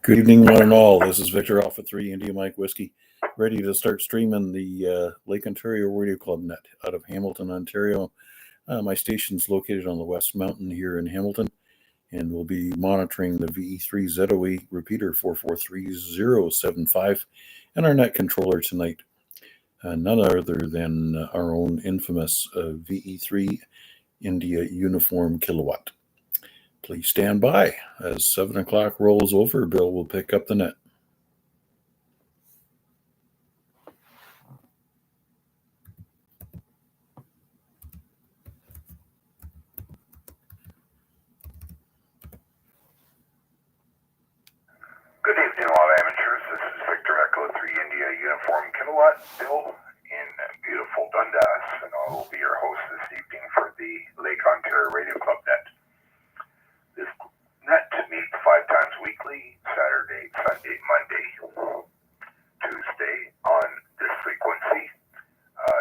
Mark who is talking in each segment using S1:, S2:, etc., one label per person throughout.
S1: Good evening, one and all. This is Victor Alpha 3 India Mike Whiskey, ready to start streaming the Lake Ontario Radio Club net out of Hamilton, Ontario. My station's located on the West Mountain here in Hamilton, and we'll be monitoring the VA3ZOE repeater 443075 and our net controller tonight. None other than our own infamous VE3 India Uniform Kilowatt. Please stand by. As 7 o'clock rolls over, Bill will pick up the net.
S2: Good evening, all amateurs. This is Victor Echo 3 India Uniform Kilowatt, Bill in beautiful Dundas, and I will be your host this evening for the Lake Ontario Radio Club net. This net meets 5 times weekly, Saturday, Sunday, Monday, Tuesday on this frequency.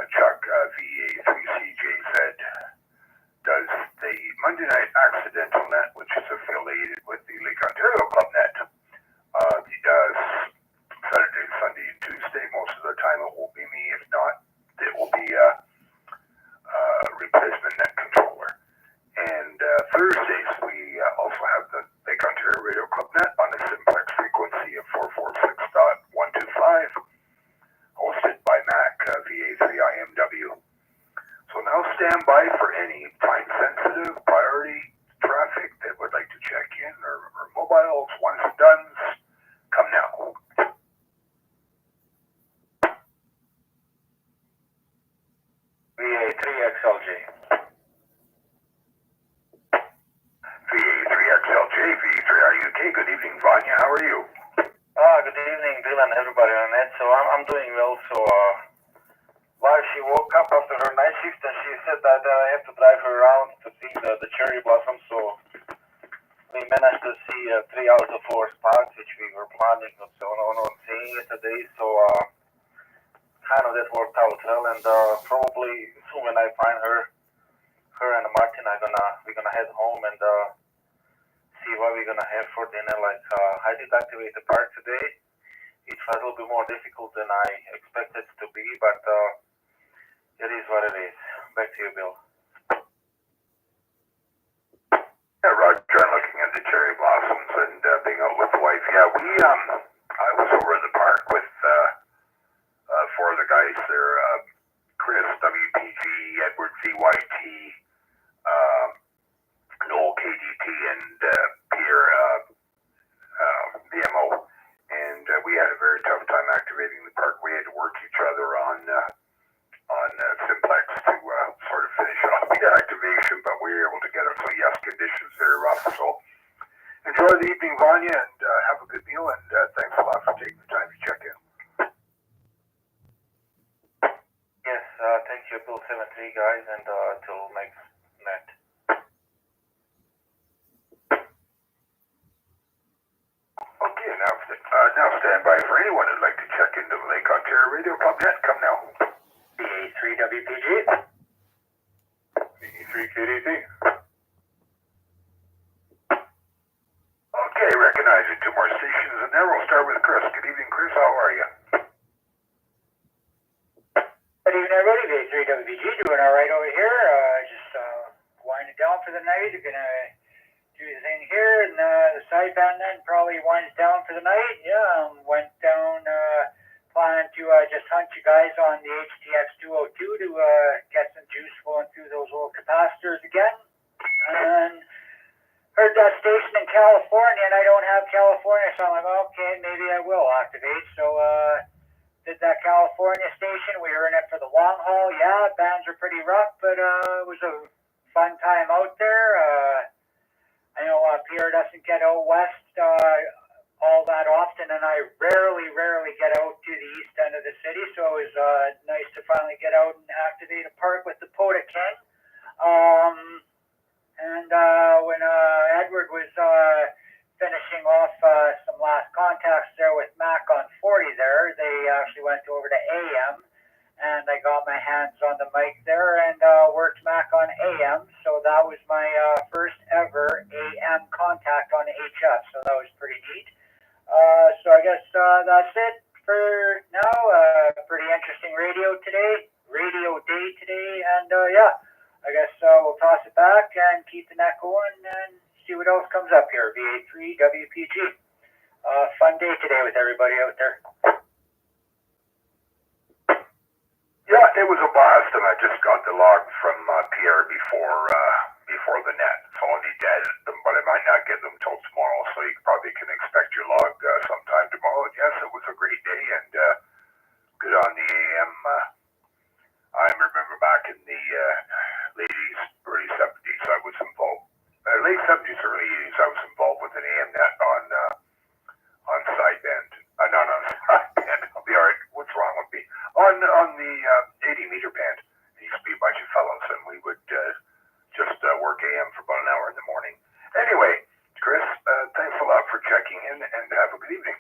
S2: Chuck, VA3CJZ, does the Monday night accidental net, which is affiliated with the Lake Ontario Club net. He does Saturday, Sunday, and Tuesday. Most of the time it will be me. If not, it will be a replacement net controller. And Thursdays, we also have the Lake Ontario Radio Club net on the simplex frequency of 446.125, hosted by Mac, VA3IMW. So now stand by for any time-sensitive priority traffic that would like to check in, or mobiles, ones and dones. Come now. VA3XLJ. VA3XLJ, VA3RUK. Good evening, Vanya. How are you?
S3: Good evening, Bill and everybody on it. So I'm doing well. So while she woke up after her night shift, and she said that I have to drive her around to see the cherry blossom. So we managed to see 3 out of 4 spots, which we were planning on seeing it today. So kind of that worked out well, and probably soon when I find her and Martin, we're gonna head home and see what we're gonna have for dinner. Like I did activate the park today. It was a little bit more difficult than I expected it to be, but it is what it is. Back to you, Bill.
S2: Yeah, Roger, I'm looking at the cherry blossoms and being out with the wife. Yeah, I was over in the park with 4 of the guys there, Chris, WPG, Edward, VYT, Noel, KDT, and Pierre, BMO. And we had a very tough time activating the park. We had to work each other on Simplex to sort of finish off the activation, but we were able to get it. So yes, conditions very rough. So enjoy the evening, Vanya, and have a good meal. And thanks a lot for taking the time to check in.
S3: Yes, thank you, Bill 73 guys, and till next net.
S2: Okay, now stand by for anyone who'd like to check into the Lake Ontario Radio Club net. Come now. VA3WPG. VA3KDT. Okay, recognizing 2 more stations in there. We'll start with Chris. Good evening, Chris. How are you?
S4: Good evening, everybody. VA3WPG doing all right over here. Just winding down for the night. We're going to do the thing here, and the sideband then probably winds down for the night. Yeah, went down, planning to just hunt you guys on the HTX202 to get some juice flowing through those old capacitors again. And heard that station in California, and I don't have California, so I'm like, okay, maybe I will activate. So did that California station. We were in it for the long haul. Yeah, bands are pretty rough, but it was a fun time out there. I know Pierre doesn't get out west all that often, and I rarely get out to the east end of the city, so it was nice to finally get out and activate a park with the Pota King. And when Edward was finishing off some last contacts there with Mac on 40 there, they actually went over to AM, and I got my hands on the mic there and worked Mac on AM. So that was my first ever AM contact on HF. So that was pretty neat. And yeah, I guess we'll toss it back and keep the net going and see what else comes up here. VA3 WPG. Fun day today with everybody out there.
S2: Yeah, it was a blast, and I just got the log from Pierre before the net. So I need to edit them, but I might not get them till tomorrow. So you probably can expect your log sometime tomorrow. And yes, it was a great day, and good on the AM. I remember back in the late 80s, early 70s, I was involved. Late 70s, early 80s, I was involved with an AM net on sideband. Not on sideband. I'll be all right. What's wrong with me? On the 80 meter band. There used to be a bunch of fellows, and we would just work AM for about an hour in the morning. Anyway, Chris, thanks a lot for checking in, and have a good evening.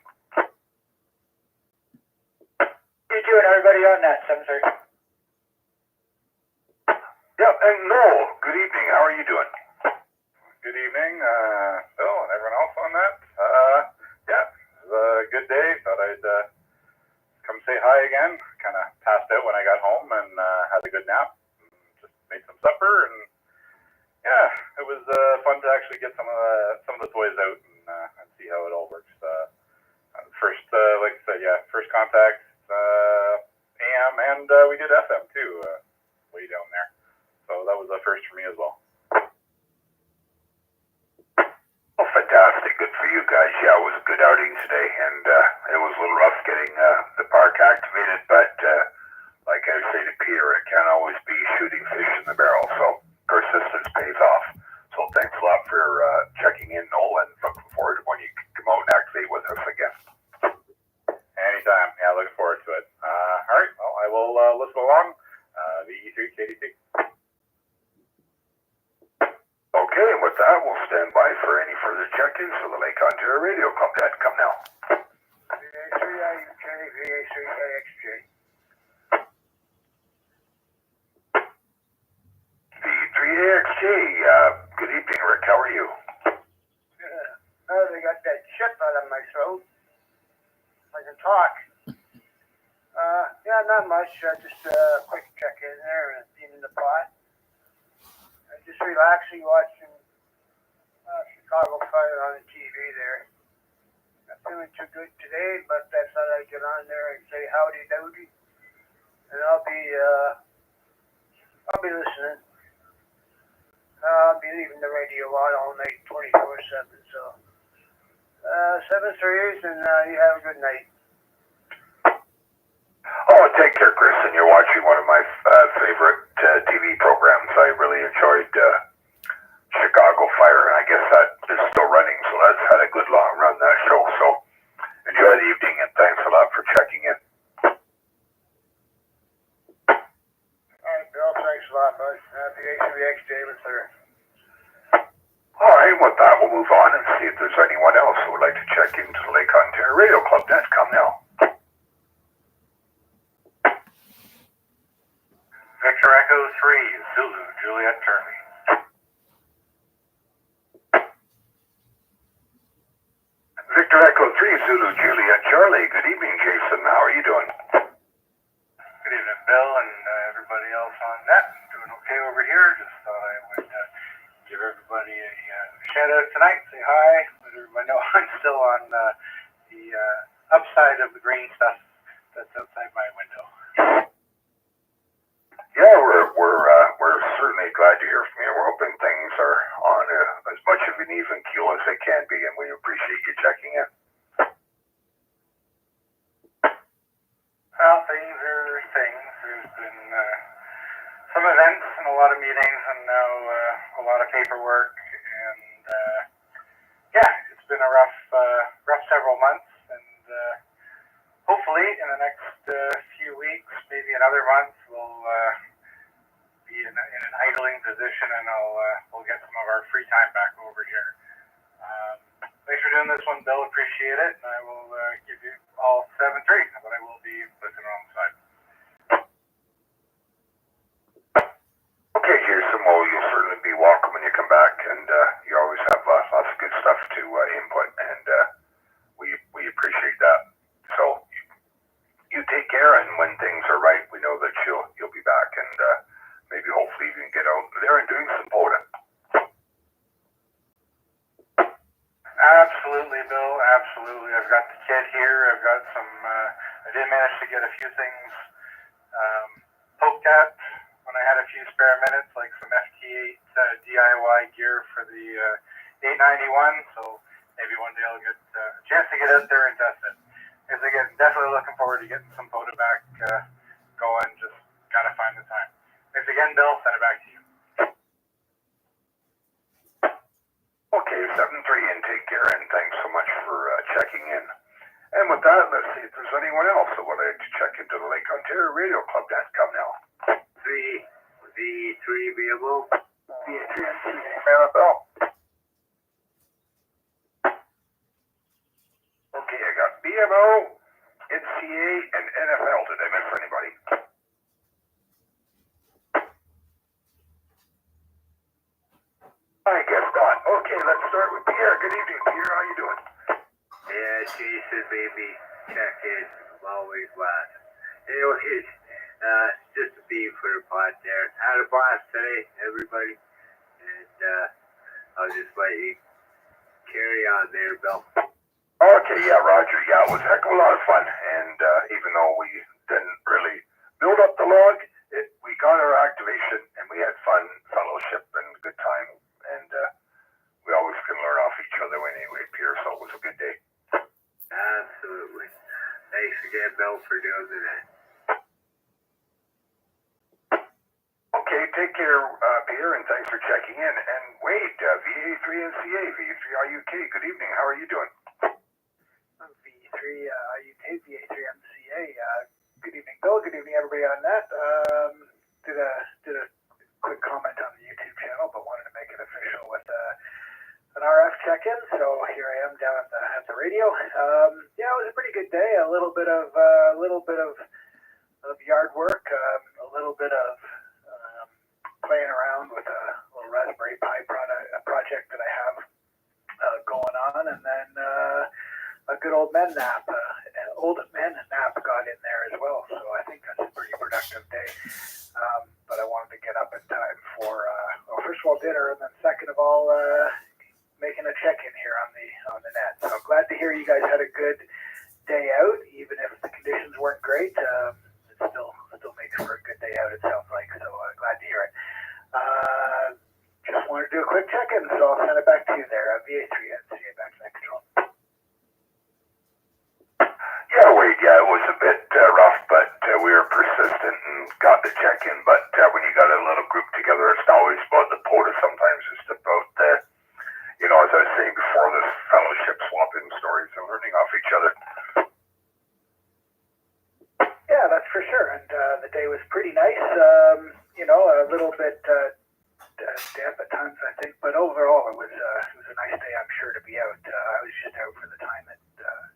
S4: You too, and everybody on that 7:30.
S2: Yeah, and Noel, good evening. How are you doing?
S5: Good evening, Bill and everyone else on that. Yeah, it was a good day. Thought I'd come say hi again. Kind of passed out when I got home and had a good nap. Just made some supper, and yeah, it was fun to actually get some of the toys out and see how it all works. First, like I said, yeah, first contact AM, and we did FM too, way down there. So that was a first for me as well.
S2: Oh, fantastic. Good for you guys. Yeah, it was a good outing today, and it was a little rough getting the park activated, but like I say to Peter, it can't always be shooting fish in the barrel, so persistence pays off. So thanks a lot for checking in, Noel, and looking forward to when you come out and activate with us again.
S5: Anytime. Yeah, looking forward to it. All right, well, I will listen along. VE3 KDP.
S2: Okay, and with that, we'll stand by for any further check-ins for the Lake Ontario Radio Club. That come now.
S4: VA3IMW, VA3AXJ.
S2: VA3AXJ, good evening, Rick. How are you?
S4: Oh, they got that chip out of my throat. I can talk. Yeah, not much. Just a quick check in there and being in the pot. Just relaxing, watching Chicago Fire on the TV there. Not feeling too good today, but I thought I'd get on there and say howdy doody. And I'll be listening. I'll be leaving the radio on all night, 24/7. So 7:30, and you have a good night.
S2: Oh, take care, Chris. And you're watching one of my favorite TV programs. I really enjoyed Chicago Fire, and I guess that is still running. So that's had a good long run, that show. So enjoy the evening, and thanks a lot for checking in.
S4: All right, Bill. Thanks a lot, bud. VA3X David, sir.
S2: All right, with that, we'll move on and see if there's anyone else who would like to check into the Lake Ontario Radio Club. Net, come now.
S3: Victor Echo 3, Zulu, Juliet, Charlie.
S2: Victor Echo 3, Zulu, Juliet, Charlie. Good evening, Jason. How are you doing?
S3: Good evening, Bill, and everybody else on net. Doing okay over here. Just thought I would give everybody a shout out tonight. Say hi. Let everybody know I'm still on the upside of the green stuff that's outside my window.
S2: Yeah, we're certainly glad to hear from you. We're hoping things are on as much of an even keel as they can be, and we appreciate you checking in.
S3: Well, things are things. There's been some events and a lot of meetings, and now a lot of paperwork, and yeah, it's been a rough several months, and hopefully in the next few weeks, maybe another month, we'll be in an idling position, and we'll get some of our free time back over here. Thanks for doing this one, Bill. Appreciate it, and I will give you all 7-3, but I will be listening on the side.
S2: Okay, Jason. Well, you'll certainly be welcome when you come back, and you always have lots of good stuff to input, and we appreciate that. So you take care, and when things are right, we know that you'll be back, and maybe hopefully you can get out there and doing some POTA.
S3: Absolutely, Bill. Absolutely. I've got the kit here. I've got some. I did manage to get a few things poked at when I had a few spare minutes, like some FT8 DIY gear for the 891. So maybe one day I'll get a chance to get out there and test it. Because again, definitely looking forward to getting some POTA back going. Just gotta find the time. Thanks again, Bill. Send it back to you.
S2: Okay, 7-3 and take care, and thanks so much for checking in. And with that, let's see if there's anyone else that would like to check into the Lake Ontario Radio Club. That's come now.
S3: VA3IMW
S2: NFL. Okay, I got BMO, NCA, and NFL. Did I miss anybody? I guess not. Okay, let's start with Pierre. Good evening, Pierre. How you doing?
S3: Yeah, Jason, baby, check in. I'm always glad. Anyways, just a beam for the pod there. Had a blast today, everybody. And I'll just let you carry on there, Bill.
S2: Okay, yeah, Roger. Yeah, it was a heck of a lot of fun. And even though we didn't really build up the log, we got our activation and we had fun, fellowship, and a good time. And we always can learn off each other anyway, Pierre, so it was a good day.
S3: Absolutely. Thanks again, Bill, for doing that.
S2: Okay, take care, Pierre, and thanks for checking in. And Wade, VA3NCA, VA3IUK, good evening. How are you doing?
S4: V3IUK, VA3MCA. Good evening, Bill. Good evening, everybody on that. Did a quick comment on the YouTube channel, but wanted to make it official with an RF check-in. So here I am down at the radio. Yeah, it was a pretty good day. A little bit of yard work, a little bit of playing around with a little Raspberry Pi project that I have going on, and then a good old men nap. Old men nap got in there as well. So I think that's a pretty productive day. But I wanted to get up in time for first of all dinner, and then second of all making a check-in here on the net. So I'm glad to hear you guys had a good day out, even if the conditions weren't great. It still makes for a good day out, it sounds like. So glad to hear it. Just wanted to do a quick check-in, so I'll send it back to you there. VA3NCA, back to that control.
S2: Yeah, Wade, yeah, it was a bit rough, but we were persistent and got the check-in. But when you got a little group together, it's not always about the POTA. Sometimes it's about as I was saying before, this fellowship, swapping stories and learning off each other.
S4: Yeah, that's for sure. And the day was pretty nice. A little bit damp at times, I think, but overall it was a nice day. I'm sure to be out. I was just out for the time that a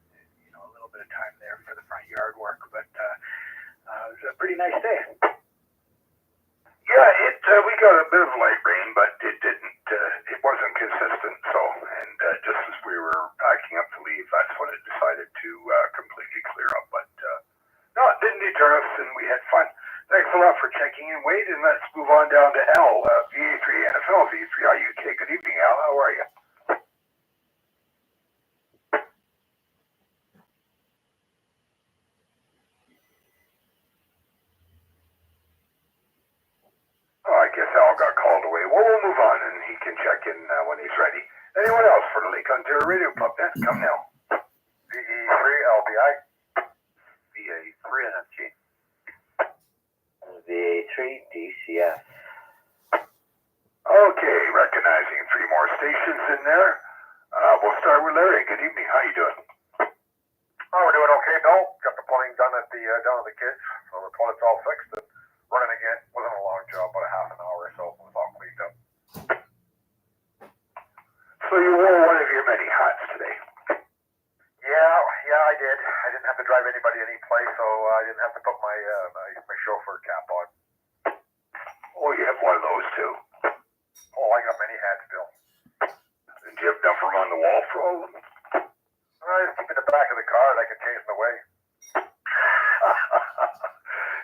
S4: little bit of time there for the front yard work, but it was a pretty nice day.
S2: Yeah, we got a bit of light rain, but it didn't. It wasn't consistent. So, and just as we were packing up to leave, that's when it decided to completely clear up. But no, it didn't deter us, and we had fun. Thanks a lot for checking in, Wade, and let's move on down to Al, VA3 NFL, V3IUK. Good evening, Al. How are you? Oh, I guess Al got called away. Well, we'll move on, and he can check in when he's ready. Anyone else for the Lake Ontario Radio Club? That's come now.
S3: VE3LBI.
S2: VA3NFG.
S3: VA3DCF.
S2: Okay, recognizing 3 more stations in there. We'll start with Larry. Good evening. How you doing?
S5: Oh, we're doing okay, Bill. Got the plumbing done at the down at the kids, so the toilet's all fixed and running again. Wasn't a long job, about a half an hour or so. It was all cleaned up.
S2: So you wore one of your many hats today.
S5: Yeah, I did. I didn't have to drive anybody any place, so I didn't have to put my my chauffeur cap on.
S2: Oh, you have one of those too.
S5: Oh, I got many hats, Bill.
S2: Did you have enough room on the wall for all of them?
S5: I just keep in the back of the car and I can change them away.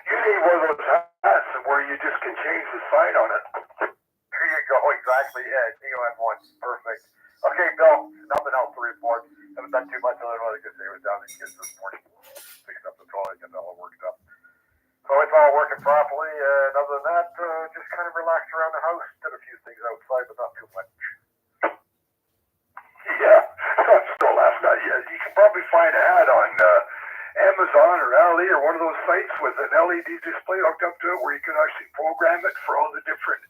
S2: You need one of those hats where you just can change the sign on it.
S3: There you go, exactly. Yeah, TON1. Perfect. Okay, Bill, nothing else to report. Haven't done too much other than what I could say. I was down in the kids this morning, picking up the toilet, getting all worked up. So it's all working properly. And other than that, just kind of relaxed around the house. Did a few things outside, but not too much.
S2: Yeah, still last night. Yeah, you can probably find an ad on Amazon or Ali or one of those sites with an LED display hooked up to it where you can actually program it for all the different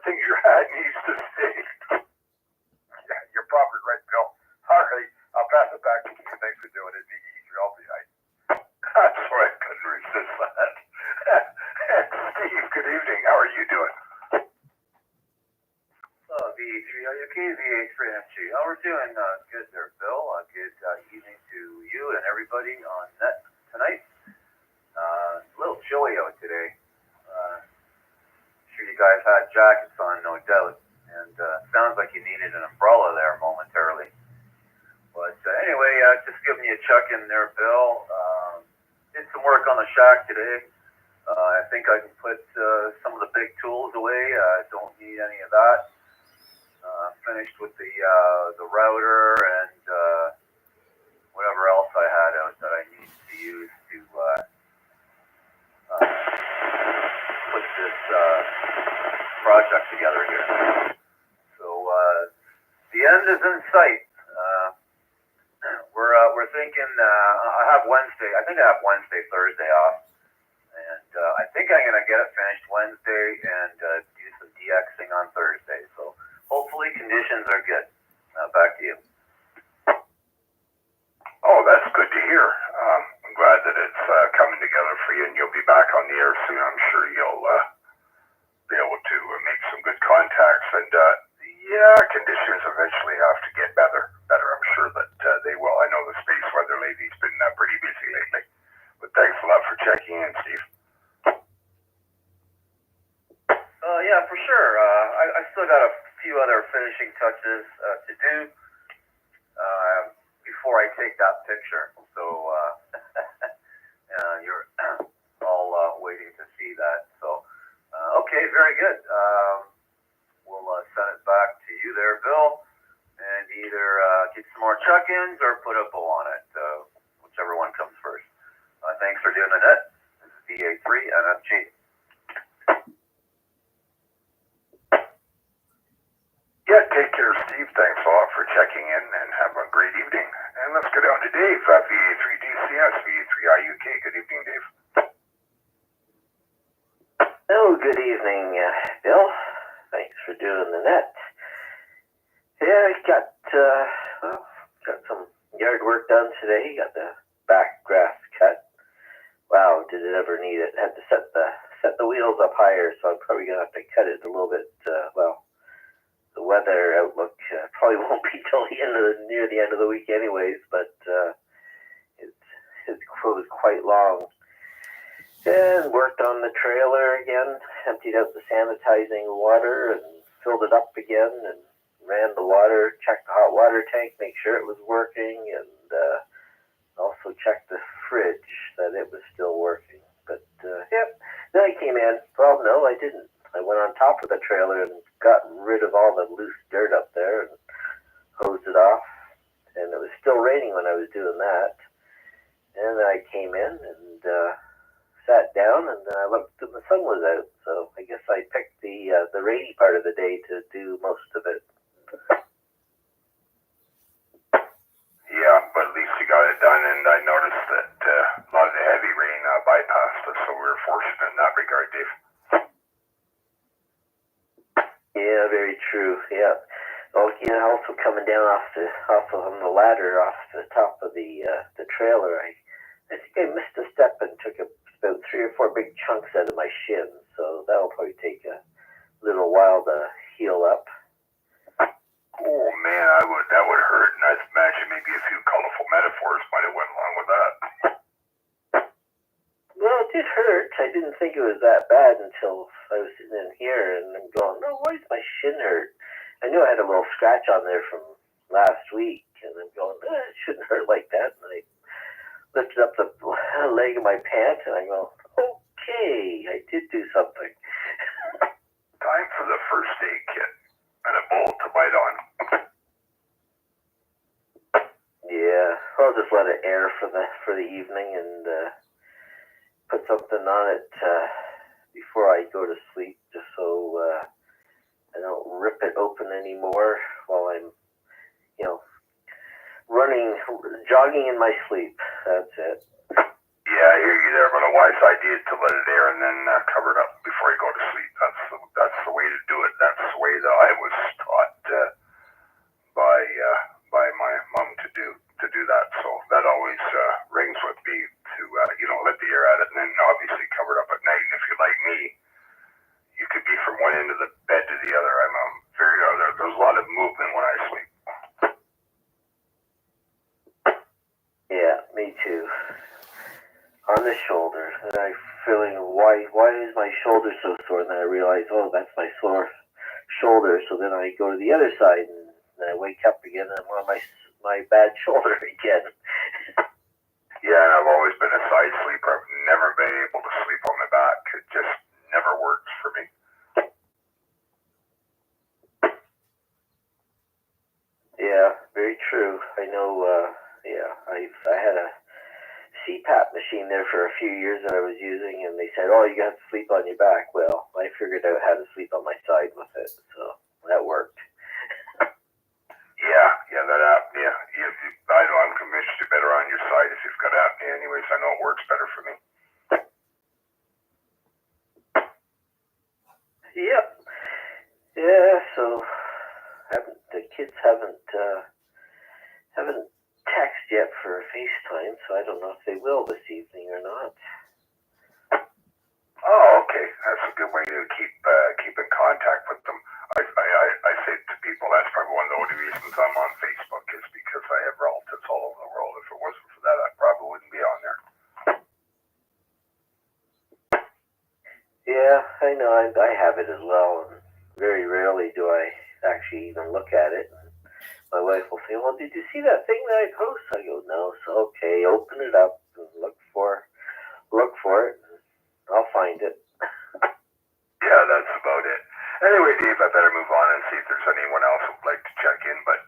S2: things your hat needs to say.
S3: Yeah, you're probably right, Bill. All right, I'll pass it back to you. Thanks for doing it. I'll be right.
S2: That's why I couldn't resist that. Steve, good evening. How are you doing?
S3: VA3IMW VA3IMW. Oh, we're doing good there, Bill. Good evening to you and everybody on net tonight. It's a little chilly out today. Sure you guys had jackets on, no doubt. And sounds like you needed an umbrella there momentarily. But anyway, just giving you a check in there, Bill. Did some work on the shack today. I think I can put some of the big tools away. Don't need any of that. Finished with the router and whatever else I had out that I need to use to put this project together here. So the end is in sight. We're thinking. I have Wednesday. I think I have Wednesday, Thursday off, and I think I'm gonna get it finished Wednesday and do some DXing on Thursday. So hopefully conditions are good. Back to you.
S2: Oh, that's good to hear. I'm glad that it's coming together for you and you'll be back on the air soon. I'm sure you'll be able to make some good contacts. And yeah, conditions eventually have to get better. I'm sure that they will. I know the space weather lady's been pretty busy lately. But thanks a lot for checking in, Steve.
S3: Yeah, for sure. I still got a few other finishing touches to do before I take that picture. So you're all waiting to see that. So okay, very good. We'll send it back to you there, Bill, and either get some more check-ins or put a bow on it, whichever one comes first. Thanks for doing the net. This is VA3IMW.
S2: Yeah, take care, Steve. Thanks a lot for checking in and have a great evening. And let's go down to Dave, VA3DCS, VA3IUK. Good evening, Dave.
S6: Oh, good evening, Bill. Thanks for doing the net. Yeah, I got some yard work done today. Got the back grass cut. Wow, did it ever need it? Had to set the wheels up higher, so I'm probably gonna have to cut it a little bit. The weather outlook probably won't be till near the end of the week, anyways. But it was quite long. And worked on the trailer again. Emptied out the sanitizing water and filled it up again, and ran the water. Checked the hot water tank, make sure it was working, and also checked the fridge that it was still working. But yeah, then I came in. Well, no, I didn't. I went on top of the trailer and got rid of all the loose dirt up there and hosed it off. And it was still raining when I was doing that. And then I came in and sat down, and then I looked and the sun was out. So I guess I picked the rainy part of the day to do most of it.
S2: Yeah, but at least you got it done, and I noticed that a lot of the heavy rain bypassed us, so we were fortunate in that regard, Dave.
S6: Yeah, very true. Yeah. Well, yeah. Also coming down on the ladder off the top of the trailer, I think I missed a step and took about 3 or 4 big chunks out of my shin. So that'll probably take a little while to heal up.
S2: Oh man, that would hurt, and I imagine maybe a few colorful metaphors might have went along with that.
S6: Well, it did hurt. I didn't think it was that bad until I was sitting in here and I'm going, no, why does my shin hurt? I knew I had a little scratch on there from last week, and I'm going, it shouldn't hurt like that. And I lifted up the leg of my pant, and I go, okay, I did do something. air for the evening and put something on it before I go to sleep, just so I don't rip it open anymore while I'm, jogging in my sleep. That's it.
S2: Yeah, I hear you there, but a wise idea is to let it air and then cover it up before you go to sleep. That's the way to do it. That's the way that I was taught by my mom to do that. So that always rings with me to let the air at it and then obviously cover it up at night. And if you're like me, you could be from one end of the bed to the other. There's a lot of movement when I sleep.
S6: Yeah, me too. On the shoulder, and I'm feeling, why is my shoulder so sore? And then I realize, oh, that's my sore shoulder. So then I go to the other side, and I wake up again, and I'm on my bad shoulder again.
S2: Yeah, and I've always been a side sleeper. I've never been able to sleep on my back. It just never works for me.
S6: Yeah, very true. I know. I had a CPAP machine there for a few years that I was using, and they said, oh, you got to sleep on your back. Well, I figured out how to sleep on my side with it, so that worked.
S2: Yeah, that apnea. I know I'm convinced you're better on your side if you've got apnea anyways. I know it works better for me.
S6: Yep. Yeah, so the kids haven't texted yet for FaceTime, so I don't know if they will this evening or not.
S2: Oh, okay. That's a good way to keep in contact with them. I say to people that's probably one of the only reasons I'm on Facebook is because I have relatives all over the world. If it wasn't for that, I probably wouldn't be on there.
S6: Yeah, I know. I have it as well, and very rarely do I actually even look at it. My wife will say, well, did you see that thing that I post? I go, no. So, okay, open it up and look for it, and I'll find it.
S2: Yeah, that's about it. Anyway, Dave, I better move on and see if there's anyone else who'd like to check in, but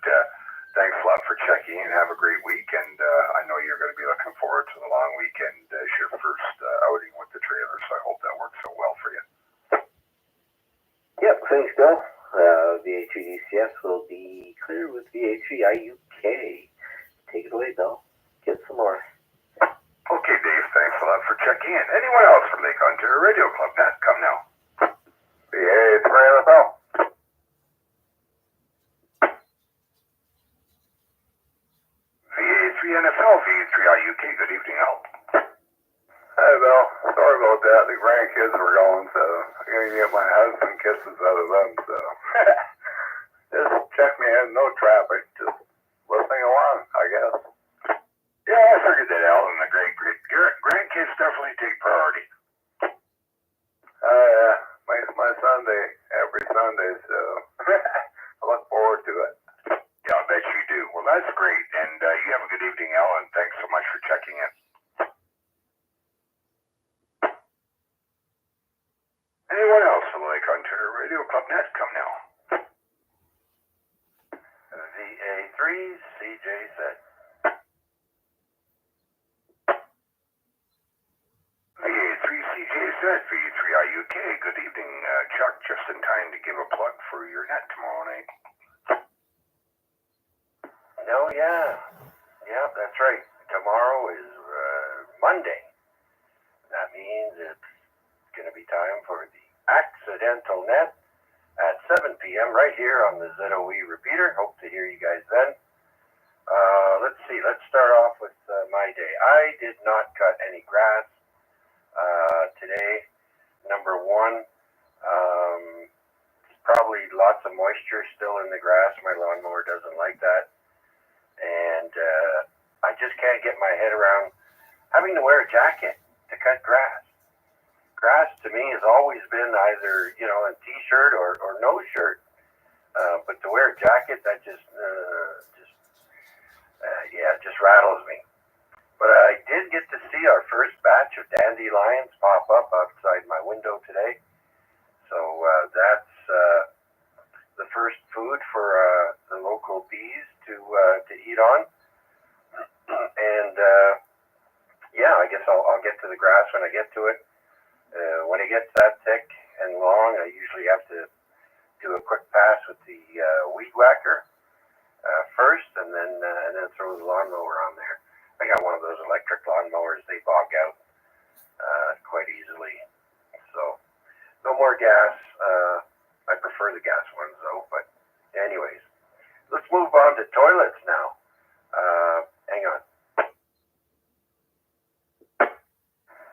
S2: thanks a lot for checking in. Have a great week, and I know you're going to be looking forward to the long weekend as your first outing with the trailer, so I hope that works out well for you.
S6: Yep, thanks, Bill. VA3DCS will be clear with VA3IUK. Take it away, Bill. Get some more.
S2: Okay, Dave, thanks a lot for checking in. Anyone else from Lake Ontario Radio Club? Pat, come now. VA3NFL. VA3NFL, VA3IUK. Good evening, Al.
S5: Hey, Bill. Sorry about that. The grandkids were going, so I'm going to get my husband kisses out of them, so. Just check me in. No traffic. Just listening along, I guess.
S2: Yeah, I figured that, Al, and the grandkids definitely take priority.
S5: Yeah. My Sunday, every Sunday, so I look forward to it.
S2: Yeah, I bet you do. Well, that's great, and you have a good evening, Al, and thanks so much for checking in. Anyone else from the Lake Ontario Radio Club Net? Come now.
S3: VA3 CJ
S2: VA3 CJ said, VA3IUK. Good evening, Chuck. Just in time to give a plug for your net tomorrow night.
S3: Oh, yeah. Yeah, that's right. Tomorrow is Monday. That means it's going to be time for the Accidental Net at 7 p.m. right here on the ZOE repeater. Hope to hear you guys then. Let's see. Let's start off with my day. I did not cut any grass today. Number one, probably lots of moisture still in the grass. My lawnmower doesn't like that. And I just can't get my head around having to wear a jacket to cut grass. Grass to me has always been either, a t-shirt or no shirt. But to wear a jacket, that just rattles me. But I did get to see our first batch of dandelions pop up outside my window today. So that's the first food for the local bees to eat on. And
S6: yeah, I guess I'll get to the grass when I get to it. When it gets that thick and long, I usually have to do a quick pass with the weed whacker first, and then throw the lawnmower on there. I got one of those electric lawnmowers. They bog out quite easily. So no more gas. I prefer the gas ones though. But anyways, let's move on to toilets now. Hang on.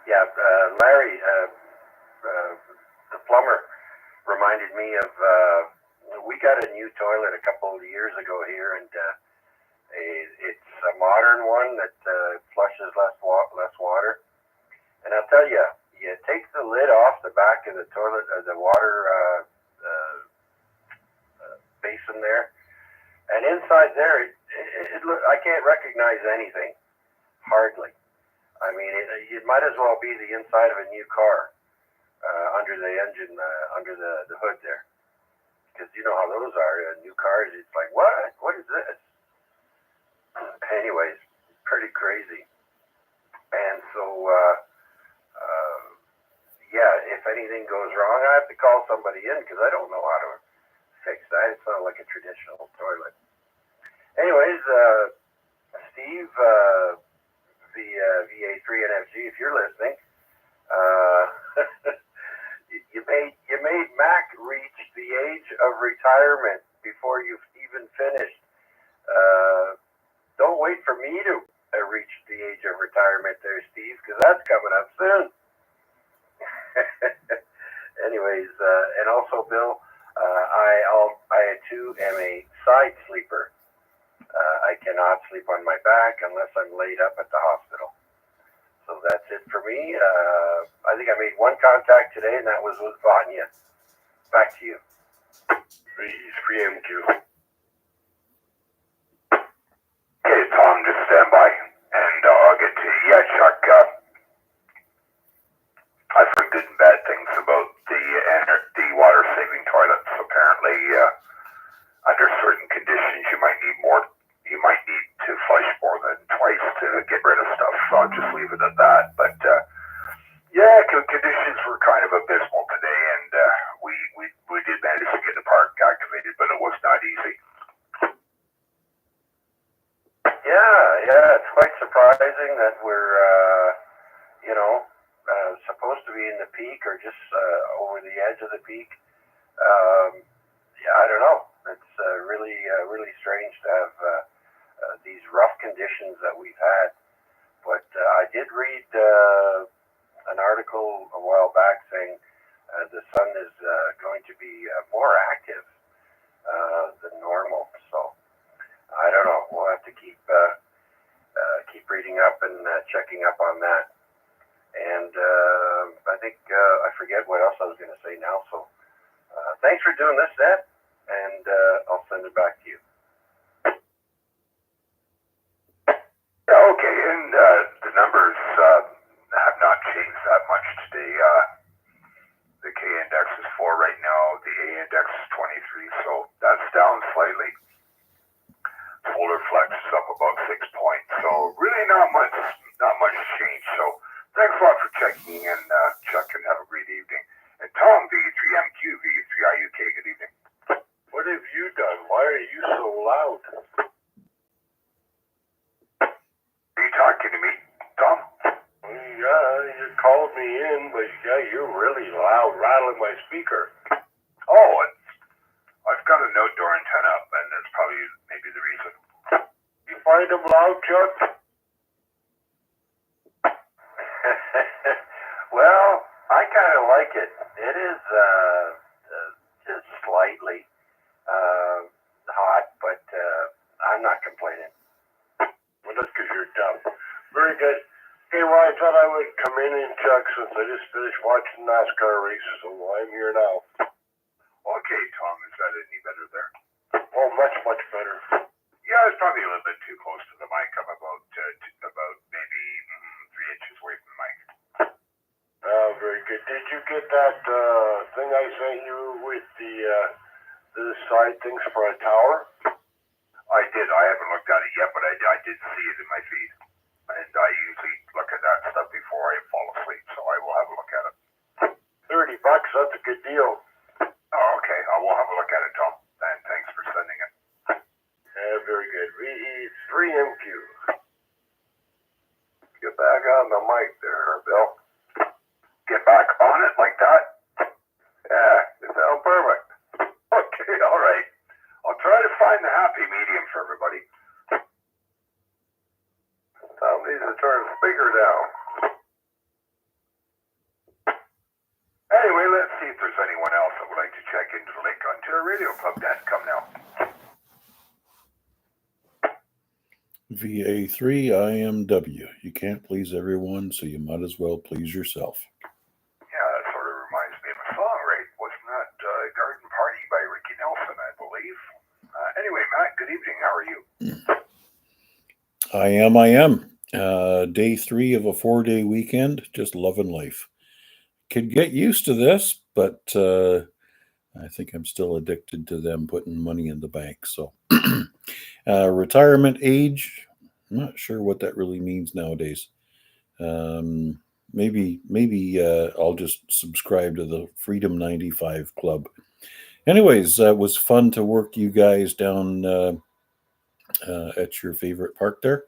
S6: Yeah, Larry, the plumber, reminded me of we got a new toilet a couple of years ago here, and it's a modern one that flushes less water. And I'll tell you, you take the lid off the back of the toilet, the water basin there, and inside there, I can't recognize anything, hardly. I mean, it might as well be the inside of a new car under the engine, under the hood there. Because you know how those are, new cars, it's like, what? What is this? Anyways, pretty crazy. And so, yeah, if anything goes wrong, I have to call somebody in because I don't know how to fix that. It's not like a traditional toilet. Anyways, Steve, the VA3IMW, if you're listening, you made Mac reach the age of retirement before you've even finished. Don't wait for me to reach the age of retirement there, Steve, because that's coming up soon. Anyways, and also, Bill, I too am a side sleeper. I cannot sleep on my back unless I'm laid up at the hospital. So that's it for me. I think I made one contact today, and that was with Vanya. Back to you.
S2: VA3IMW. Okay, Tom, just stand by, and I'll get to you. Yeah, Chuck, I've heard good and bad things about the water-saving toilets. Apparently, under certain conditions, you might need to flush more than twice to get rid of stuff. So I'll just leave it at that. But yeah, conditions were kind of abysmal today, and we did manage to get the park activated, but it was not easy.
S6: Yeah, it's quite surprising that we're, supposed to be in the peak or just over the edge of the peak. Yeah, I don't know. It's really strange to have these rough conditions that we've had. But I did read an article a while back saying the sun is going to be more active than normal. So I don't know. We'll have to keep reading up and checking up on that. And I think I forget what else I was going to say now. So thanks for doing this, Ned, and I'll send it back to you.
S2: Okay, and the numbers have not changed that much today. The K index is 4 right now. The A index is 23, so that's down slightly. Solar flex is up about 6 points. So really not much change. So thanks a lot for checking in, Chuck, and have a great evening. And Tom, VA3MQ, VA3IUK, good evening.
S7: What have you done? Why are you so loud?
S2: Are you talking to me, Tom?
S7: Yeah, you called me in, but yeah, you're really loud, rattling my speaker.
S2: Oh, I've got an outdoor antenna up, and that's probably maybe the reason.
S7: You find them loud, Chuck?
S6: Well, I kind of like it. It is just slightly hot, but I'm not complaining.
S7: Well, that's because you're dumb. Very good. Hey, well, I thought I would come in and check since I just finished watching NASCAR races, so I'm here now.
S2: Okay, Tom, is that any better there?
S7: Oh, much, much better.
S2: Yeah, it's probably a little bit too close to the mic. I'm about maybe 3 inches away from the mic.
S7: Oh, very good. Did you get that thing I sent you with the side things for a tower?
S2: I did. I haven't looked at it yet, but I did see it in my feed. And I usually look at that stuff before I fall asleep, so I will have a look at it.
S7: $30, that's a good deal.
S2: Oh, okay. I will have a look at it, Tom. And thanks for sending it.
S7: Yeah, very good. VA3MQ. Get back on the mic there, Bill.
S2: Get back on it like that?
S7: Yeah, you sound perfect.
S2: Okay, all right. I'll try to find the happy medium for everybody.
S7: Tom needs to turn the speaker down.
S2: Anyway, let's see if there's anyone else that would like to check into the Lake Ontario Radio Club net. Come now.
S1: VA3IMW. You can't please everyone, so you might as well please yourself.
S2: Yeah, that sort of reminds me of a song, right? Wasn't that Garden Party by Ricky Nelson, I believe? Anyway, Matt, good evening. How are you?
S1: I am. Day 3 of a 4-day weekend. Just loving life. Could get used to this, but I think I'm still addicted to them putting money in the bank. So retirement age, I'm not sure what that really means nowadays. Maybe I'll just subscribe to the Freedom 95 Club. Anyways, it was fun to work you guys down at your favorite park there,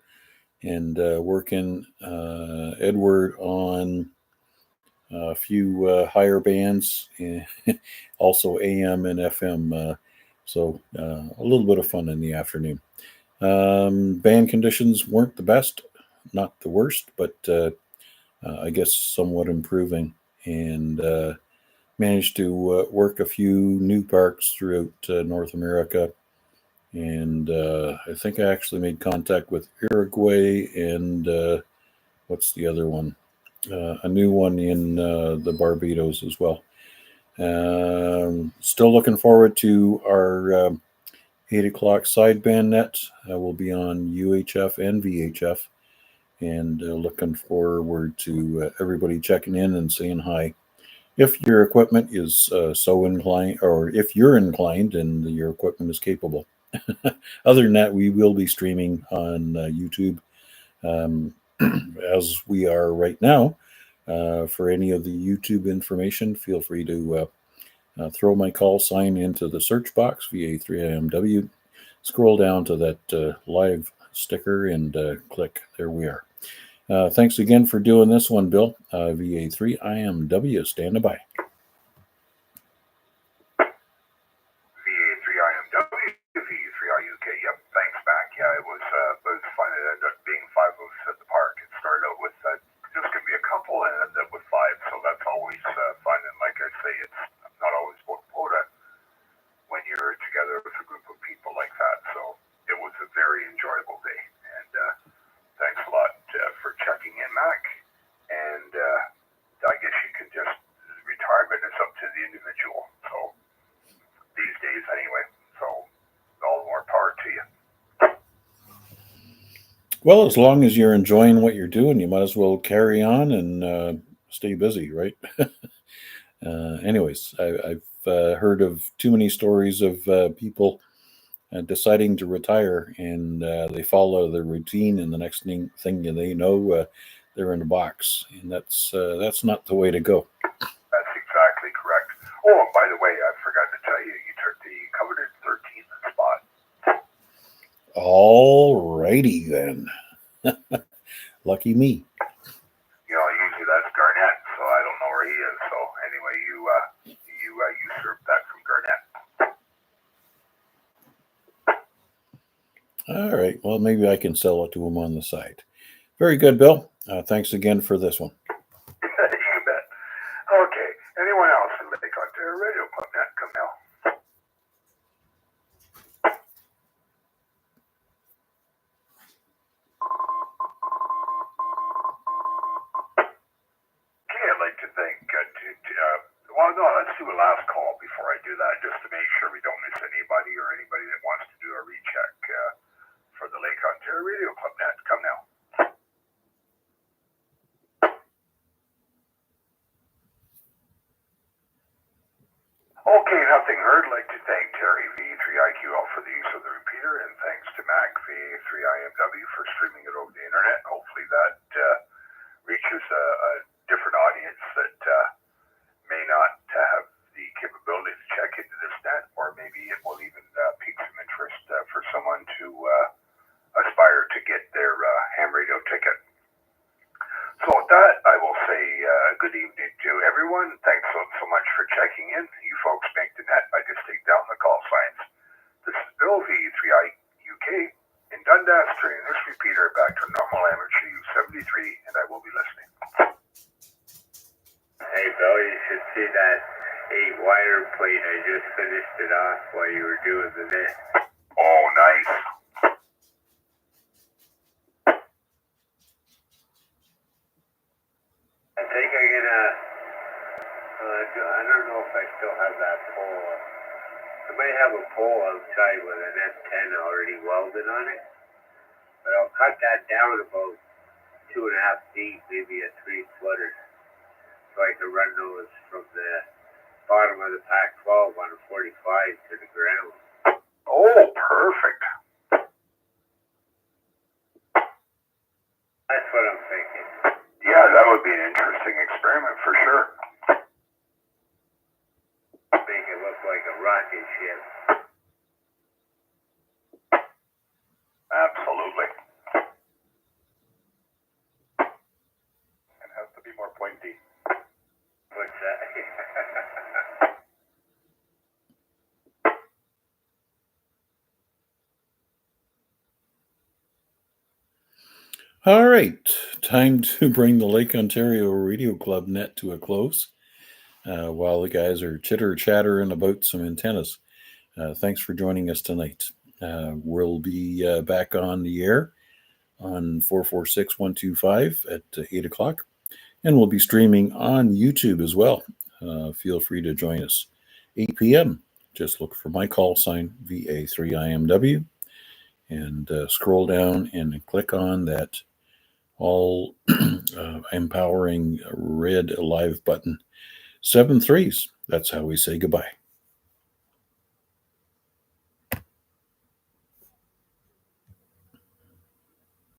S1: and working Edward on a few higher bands, and also AM and FM. So a little bit of fun in the afternoon. Band conditions weren't the best, not the worst, but I guess somewhat improving, and managed to work a few new parks throughout North America. And I think I actually made contact with Uruguay and what's the other one? A new one in the Barbados as well. Still looking forward to our 8 o'clock sideband net. We'll be on UHF and VHF, and looking forward to everybody checking in and saying hi. If your equipment is so inclined, or if you're inclined and your equipment is capable. Other than that, we will be streaming on YouTube as we are right now. For any of the YouTube information, feel free to throw my call sign into the search box, VA3IMW. Scroll down to that live sticker and click. There we are. Thanks again for doing this one, Bill. VA3IMW, standing by.
S2: VA3IMW, V3IUK. Yep, thanks, Mac. Yeah, it was fun. It ended up being 5 of us at the park. It started out with just going to be a couple, and ended up with 5. So that's always fun. And like I say, it's not always about quota when you're together with a group of people like that. So it was a very enjoyable day. And thanks a lot for checking in, Mac. And I guess you can just, retirement is up to the individual. So these days anyway. So all the more power to you.
S1: Well, as long as you're enjoying what you're doing, you might as well carry on and stay busy, right? Anyways, I've heard of too many stories of people deciding to retire, and they follow their routine, and the next thing they know, they're in a box, and that's not the way to go.
S2: That's exactly correct. Oh, and by the way, I forgot to tell you, you took the coveted 13th spot.
S1: All righty then. Lucky me.
S2: You know, usually that's Garnett, so I don't know where he is. So anyway, you usurped that from Garnett.
S1: All right. Well, maybe I can sell it to him on the side. Very good, Bill. Thanks again for this one.
S2: You bet. Okay. Anyone else in Lake Ontario Radio Club net? Come now. Okay, I'd like to thank, well, no, let's do a last call before I do that, just to make sure we don't miss anybody or anybody that wants to do a recheck for the Lake Ontario Radio Club net. Come now. Okay, nothing heard. I'd like to thank Terry V3IQL for the use of the repeater, and thanks to Mac V3IMW for streaming it over the internet. Hopefully that reaches a different audience that may not have the capability to check into this net, or maybe it will even pique some interest for someone to aspire to get their ham radio ticket. So with that, I will say good evening to everyone. Thanks so much for checking in. You folks make the net by just take down the call signs. This is Bill, VA3I UK in Dundas, turning this repeater back to normal amateur U73, and I will be listening.
S8: Hey Bill, you should see that 8-wire plate. I just finished it off while you were doing the net.
S2: Oh, nice.
S8: I think I'm gonna, I don't know if I still have that pole. I might have a pole outside with an F10 already welded on it. But I'll cut that down about 2.5 feet, maybe a 3-footer. So I can run those from the bottom of the Pac-12 on a 45 to the ground.
S2: Oh, perfect.
S8: That's what I'm thinking.
S2: Yeah, that would be an interesting experiment for sure.
S8: Make it look like a rocket ship.
S2: Absolutely.
S5: It has to be more pointy.
S8: What's that?
S1: All right, time to bring the Lake Ontario Radio Club net to a close while the guys are chitter-chattering about some antennas. Thanks for joining us tonight. We'll be back on the air on 446-125 at 8 o'clock, and we'll be streaming on YouTube as well. Feel free to join us. 8 p.m. Just look for my call sign, VA3IMW, and scroll down and click on that all empowering red live button. 7 3s. That's how we say goodbye.